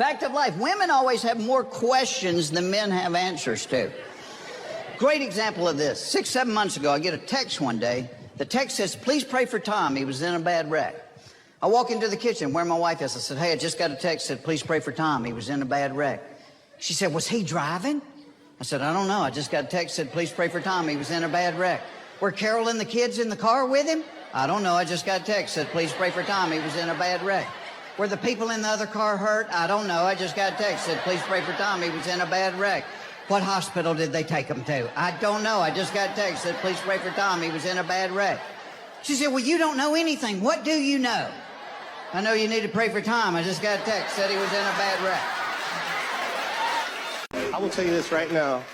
Fact of life, women always have more questions than men have answers to. Great example of this. 6, 7 months ago, I get a text one day. The text says, please pray for Tom. He was in a bad wreck. I walk into the kitchen where my wife is. I said, hey, I just got a text that said, please pray for Tom. He was in a bad wreck. She said, was he driving? I said, I don't know. I just got a text that said, please pray for Tom. He was in a bad wreck. Were Carol and the kids in the car with him? I don't know. I just got a text that said, please pray for Tom. He was in a bad wreck. Were the people in the other car hurt? I don't know. I just got a text that said, please pray for Tom. He was in a bad wreck. What hospital did they take him to? I don't know. I just got a text that said, please pray for Tom. He was in a bad wreck. She said, well, you don't know anything. What do you know? I know you need to pray for Tom. I just got a text that said he was in a bad wreck. I will tell you this right now.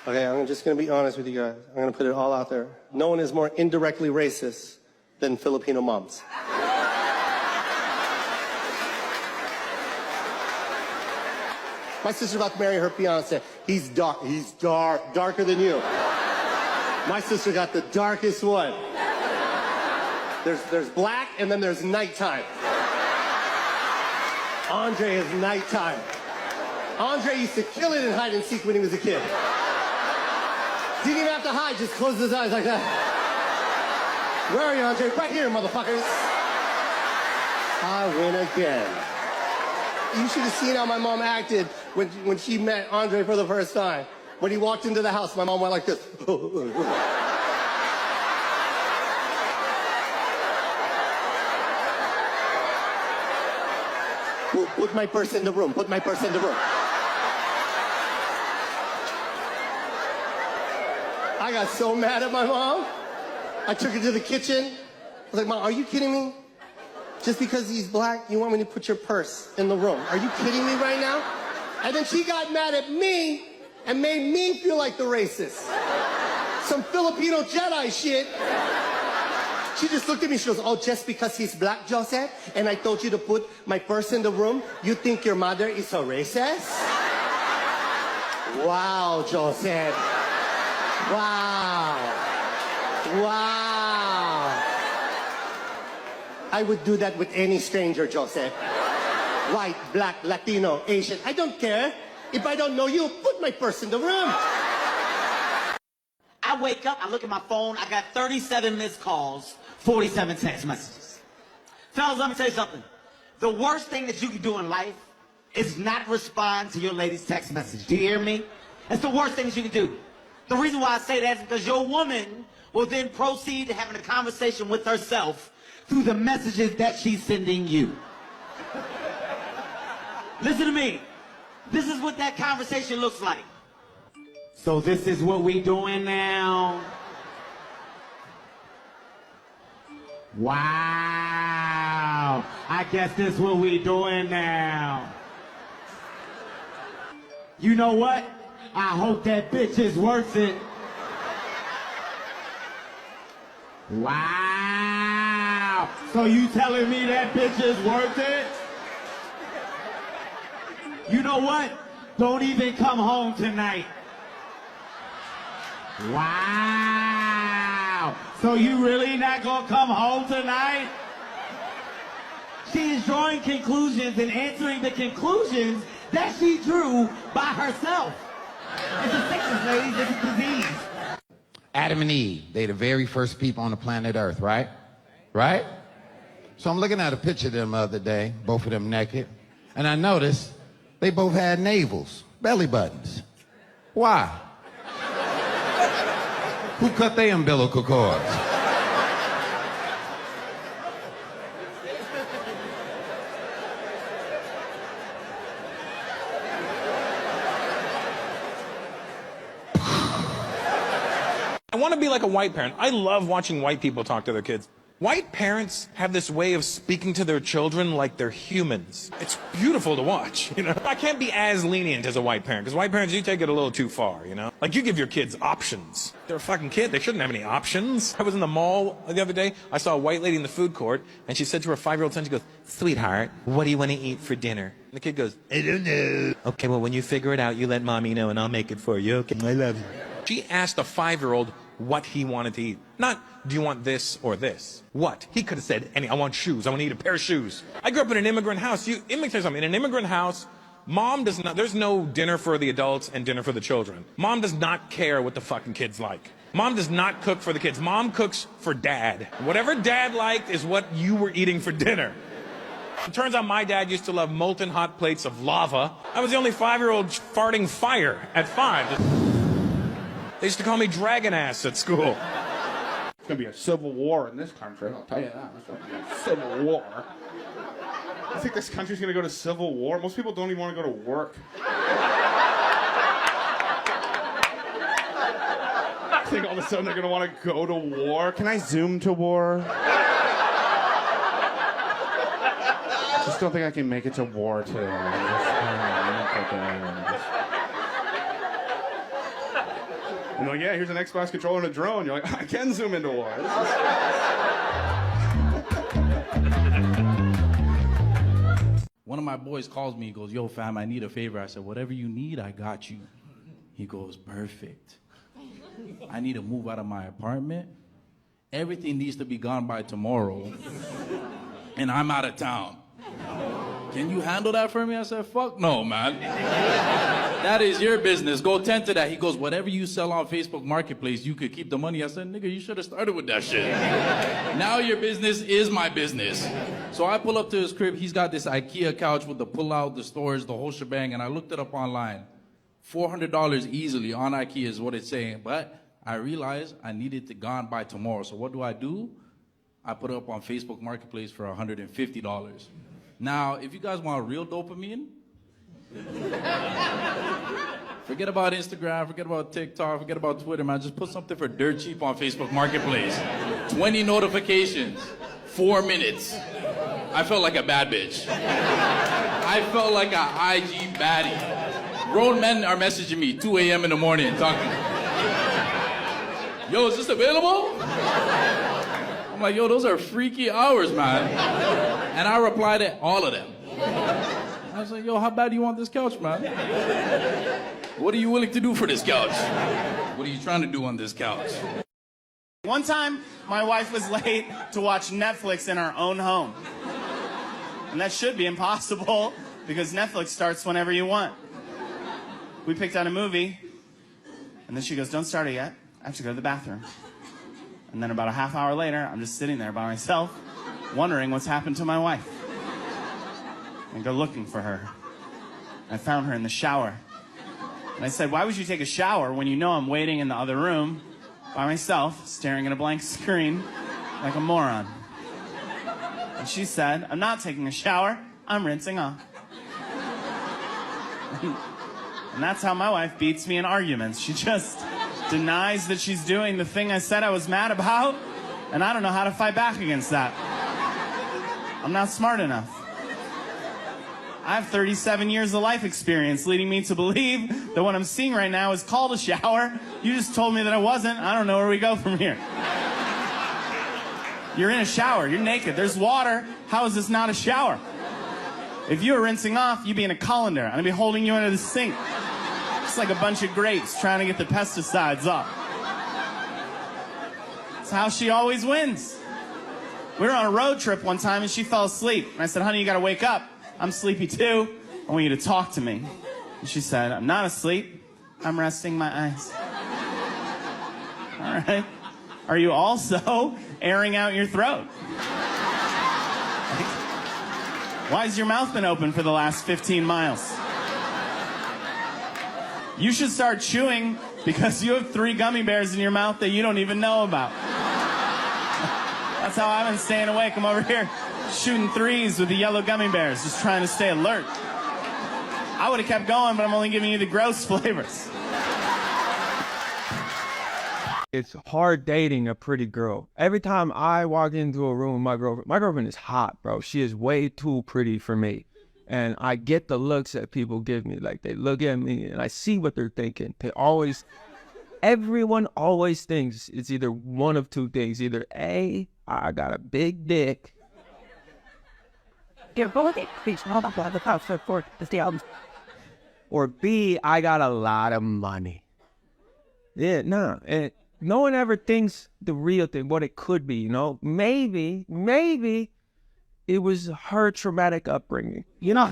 Okay, I'm just going to be honest with you guys. I'm going to put it all out there. No one is more indirectly racist than Filipino moms. My sister's about to marry her fiance. He's darker than you. My sister got the darkest one. There's black and then there's nighttime. Andre is nighttime. Andre used to kill it in hide and seek when he was a kid. Didn't even have to hide, just close his eyes like that. Where are you, Andre? Right here, motherfuckers. I win again. You should have seen how my mom acted when she met Andre for the first time. When he walked into the house, my mom went like this. Put my purse in the room. Put my purse in the room. I got so mad at my mom. I took her to the kitchen. I was like, Mom, are you kidding me? Just because he's black, you want me to put your purse in the room? Are you kidding me right now? And then she got mad at me and made me feel like the racist. Some Filipino Jedi shit. She just looked at me, she goes, oh, just because he's black, Joseph, and I told you to put my purse in the room, you think your mother is a racist? Wow, Joseph. Wow. Wow. I would do that with any stranger, Joseph. White, black, Latino, Asian, I don't care. If I don't know you, put my purse in the room. I wake up, I look at my phone, I got 37 missed calls, 47 text messages. Fellas, let me tell you something. The worst thing that you can do in life is not respond to your lady's text message. Do you hear me? That's the worst thing that you can do. The reason why I say that is because your woman will then proceed to having a conversation with herself through the messages that she's sending you. Listen to me. This is what that conversation looks like. So this is what we doing now. Wow. I guess this is what we doing now. You know what? I hope that bitch is worth it. Wow. So you telling me that bitch is worth it? You know what? Don't even come home tonight. Wow. So you really not gonna come home tonight? She is drawing conclusions and answering the conclusions that she drew by herself. It's a sickness, ladies. It's a disease. Adam and Eve, they the very first people on the planet Earth, right? Right? So I'm looking at a picture of them the other day, both of them naked, and I noticed they both had navels, belly buttons. Why? Who cut their umbilical cords? I want to be like a white parent. I love watching white people talk to their kids. White parents have this way of speaking to their children like they're humans. It's beautiful to watch, you know? I can't be as lenient as a white parent, because white parents, you take it a little too far, you know? Like, you give your kids options. They're a fucking kid. They shouldn't have any options. I was in the mall the other day. I saw a white lady in the food court, and she said to her 5-year-old son, she goes, sweetheart, what do you want to eat for dinner? And the kid goes, I don't know. Okay, well, when you figure it out, you let mommy know, and I'll make it for you. Okay, I love you. She asked a 5-year-old what he wanted to eat. Not, do you want this or this? What? He could have said, I want shoes. I want to eat a pair of shoes. I grew up in an immigrant house. Let me tell you something. In an immigrant house, Mom does not, there's no dinner for the adults and dinner for the children. Mom does not care what the fucking kids like. Mom does not cook for the kids. Mom cooks for dad. Whatever dad liked is what you were eating for dinner. It turns out my dad used to love molten hot plates of lava. I was the only 5-year-old farting fire at 5. They used to call me dragon ass at school. It's gonna be a civil war in this country, I'll tell you that. It's gonna be a civil war. I think this country's gonna go to civil war. Most people don't even want to go to work. I think all of a sudden they're gonna want to go to war. Can I zoom to war? I just don't think I can make it to war today. I'm like, yeah, here's an Xbox controller and a drone. You're like, I can zoom into war. One of my boys calls me, he goes, yo, fam, I need a favor. I said, whatever you need, I got you. He goes, perfect. I need to move out of my apartment. Everything needs to be gone by tomorrow. And I'm out of town. Can you handle that for me? I said, fuck no, man. That is your business. Go tend to that. He goes, whatever you sell on Facebook Marketplace, you could keep the money. I said, nigga, you should have started with that shit. Now your business is my business. So I pull up to his crib. He's got this IKEA couch with the pull-out, the storage, the whole shebang, and I looked it up online. $400 easily on IKEA is what it's saying, but I realized I needed it gone by tomorrow. So what do? I put it up on Facebook Marketplace for $150. Now, if you guys want real dopamine, forget about Instagram, forget about TikTok, forget about Twitter, man. Just put something for dirt cheap on Facebook Marketplace. 20 notifications, 4 minutes. I felt like a bad bitch. I felt like a IG baddie. Grown men are messaging me 2 a.m. in the morning talking, yo, is this available? I'm like, yo, those are freaky hours, man. And I replied to all of them. I was like, yo, how bad do you want this couch, man? What are you willing to do for this couch? What are you trying to do on this couch? One time, my wife was late to watch Netflix in our own home. And that should be impossible because Netflix starts whenever you want. We picked out a movie, and then she goes, don't start it yet. I have to go to the bathroom. And then about a half hour later, I'm just sitting there by myself, wondering what's happened to my wife. And go looking for her. I found her in the shower. And I said, why would you take a shower when you know I'm waiting in the other room by myself, staring at a blank screen like a moron? And she said, I'm not taking a shower, I'm rinsing off. And that's how my wife beats me in arguments. She just denies that she's doing the thing I said I was mad about, and I don't know how to fight back against that. I'm not smart enough. I have 37 years of life experience leading me to believe that what I'm seeing right now is called a shower. You just told me that I wasn't. I don't know where we go from here. You're in a shower. You're naked. There's water. How is this not a shower? If you were rinsing off, you'd be in a colander. I'd be holding you under the sink. It's like a bunch of grapes trying to get the pesticides off. That's how she always wins. We were on a road trip one time and she fell asleep. And I said, honey, you gotta wake up. I'm sleepy too. I want you to talk to me. And she said, I'm not asleep. I'm resting my eyes. All right. Are you also airing out your throat? Why has your mouth been open for the last 15 miles? You should start chewing because you have 3 gummy bears in your mouth that you don't even know about. That's how I've been staying awake. I'm over here shooting 3s with the yellow gummy bears, just trying to stay alert. I would have kept going, but I'm only giving you the gross flavors. It's hard dating a pretty girl. Every time I walk into a room with my girlfriend is hot, bro. She is way too pretty for me. And I get the looks that people give me. Like, they look at me and I see what they're thinking. Everyone always thinks it's either one of 2 things. Either A, I got a big dick. Or B, I got a lot of money. Yeah, no. And no one ever thinks the real thing, what it could be, you know? Maybe it was her traumatic upbringing. You know,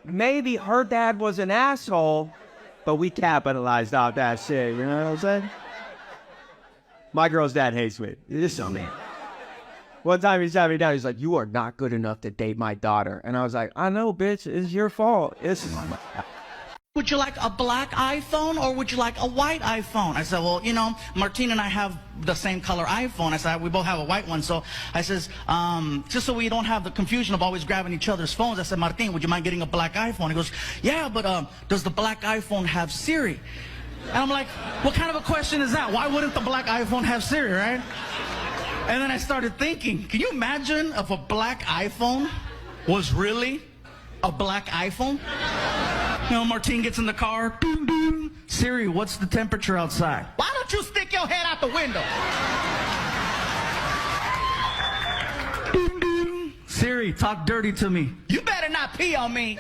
Maybe her dad was an asshole, but we capitalized off that shit, you know what I'm saying? My girl's dad hates me. This is so mean. One time he sat me down, he's like, you are not good enough to date my daughter. And I was like, I know, bitch, it's your fault. Would you like a black iPhone or would you like a white iPhone? I said, well, you know, Martina and I have the same color iPhone. I said, we both have a white one. So I says, just so we don't have the confusion of always grabbing each other's phones, I said, Martin, would you mind getting a black iPhone? He goes, yeah, but does the black iPhone have Siri? And I'm like, what kind of a question is that? Why wouldn't the black iPhone have Siri, right? And then I started thinking, can you imagine if a black iPhone was really a black iPhone? You know, Martine gets in the car, doo doo. Siri, what's the temperature outside? Why don't you stick your head out the window? Doo doo. Siri, talk dirty to me. You better not pee on me.